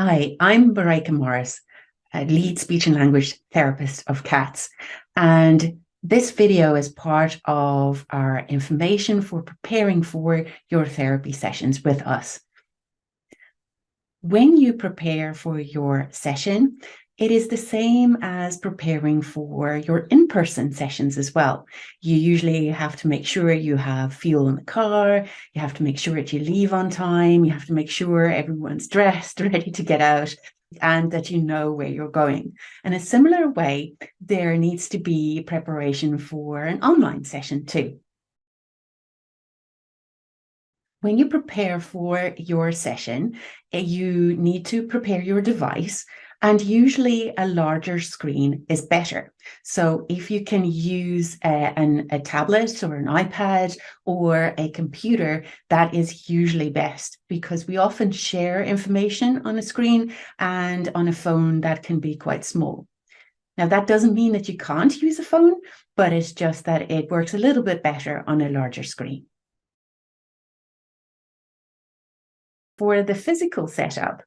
Hi, I'm Barika Morris, a lead speech and language therapist of CATS. And this video is part of our information for preparing for your therapy sessions with us. When you prepare for your session, it is the same as preparing for your in-person sessions as well. You usually have to make sure you have fuel in the car, you have to make sure that you leave on time, you have to make sure everyone's dressed, ready to get out, and that you know where you're going. In a similar way, there needs to be preparation for an online session too. When you prepare for your session, you need to prepare your device, and usually a larger screen is better. So if you can use a tablet or an iPad or a computer, that is usually best, because we often share information on a screen, and on a phone that can be quite small. Now, that doesn't mean that you can't use a phone, but it's just that it works a little bit better on a larger screen. For the physical setup,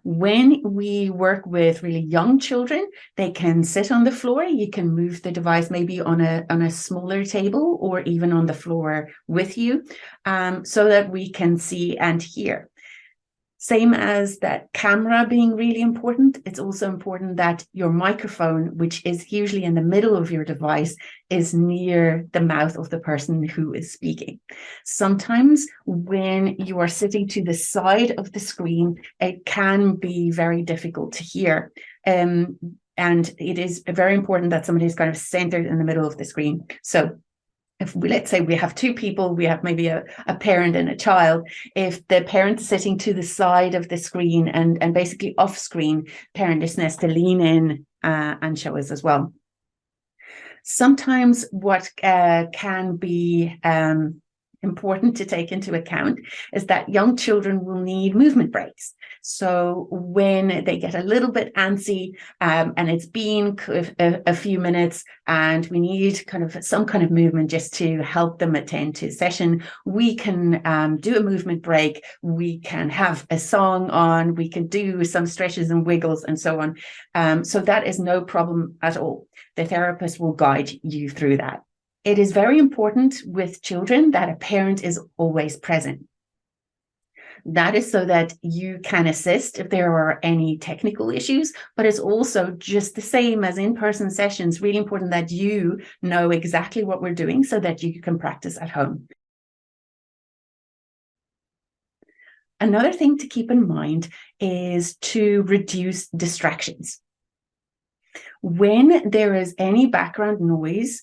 when we work with really young children, they can sit on the floor. You can move the device maybe on a smaller table or even on the floor with you, so that we can see and hear. Same as that camera being really important, it's also important that your microphone, which is usually in the middle of your device, is near the mouth of the person who is speaking. Sometimes when you are sitting to the side of the screen, it can be very difficult to hear. And it is very important that somebody is kind of centered in the middle of the screen. So let's say we have two people, we have maybe a parent and a child. If the parent is sitting to the side of the screen and basically off screen, parent just needs to lean in and show us as well. Sometimes what can be important to take into account is that young children will need movement breaks. So when they get a little bit antsy, and it's been a few minutes and we need kind of some kind of movement just to help them attend to session, we can do a movement break, we can have a song on, we can do some stretches and wiggles and so on. So that is no problem at all. The therapist will guide you through that. It is very important with children that a parent is always present. That is so that you can assist if there are any technical issues, but it's also just the same as in-person sessions, really important that you know exactly what we're doing so that you can practice at home. Another thing to keep in mind is to reduce distractions. When there is any background noise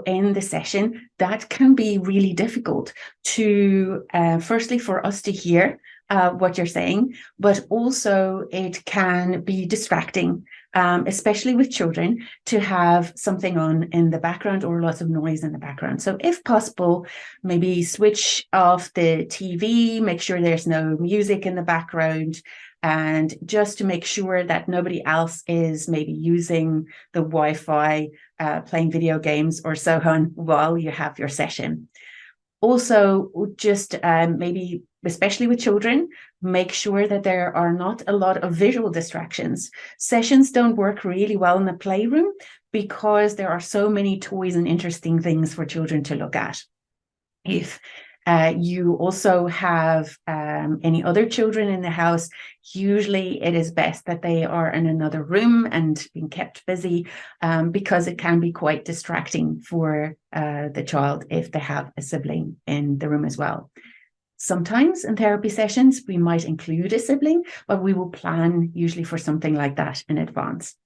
in the session, that can be really difficult to, firstly, for us to hear what you're saying, but also it can be distracting, especially with children, to have something on in the background or lots of noise in the background. So if possible, maybe switch off the TV, make sure there's no music in the background, and just to make sure that nobody else is maybe using the Wi-Fi, playing video games or so on while you have your session. Also, just maybe, especially with children, make sure that there are not a lot of visual distractions. Sessions don't work really well in the playroom because there are so many toys and interesting things for children to look at. If you also have any other children in the house, usually it is best that they are in another room and being kept busy, because it can be quite distracting for the child if they have a sibling in the room as well. Sometimes in therapy sessions, we might include a sibling, but we will plan usually for something like that in advance.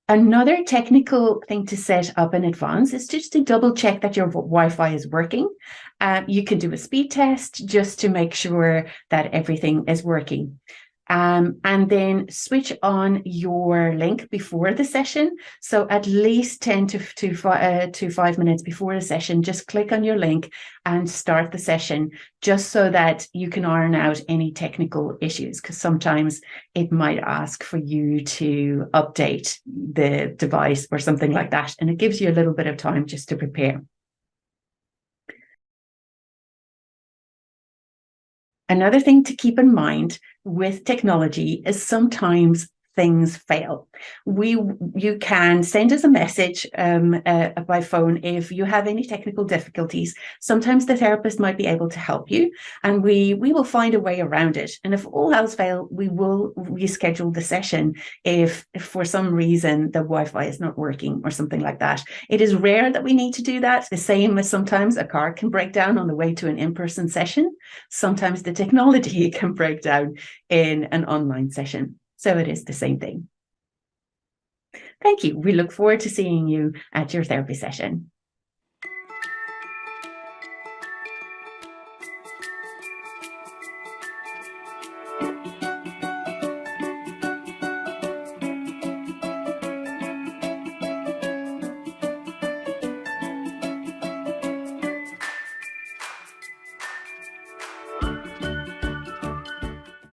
Another technical thing to set up in advance is just to double check that your Wi-Fi is working. You can do a speed test just to make sure that everything is working. And then switch on your link before the session. So at least 10 to 5 minutes before the session, just click on your link and start the session, just so that you can iron out any technical issues, because sometimes it might ask for you to update the device or something like that. And it gives you a little bit of time just to prepare. Another thing to keep in mind with technology is sometimes things fail. You can send us a message by phone if you have any technical difficulties. Sometimes the therapist might be able to help you, and we will find a way around it. And if all else fail, we will reschedule the session if for some reason the Wi-Fi is not working or something like that. It is rare that we need to do that. The same as sometimes a car can break down on the way to an in-person session. Sometimes the technology can break down in an online session. So it is the same thing. Thank you. We look forward to seeing you at your therapy session.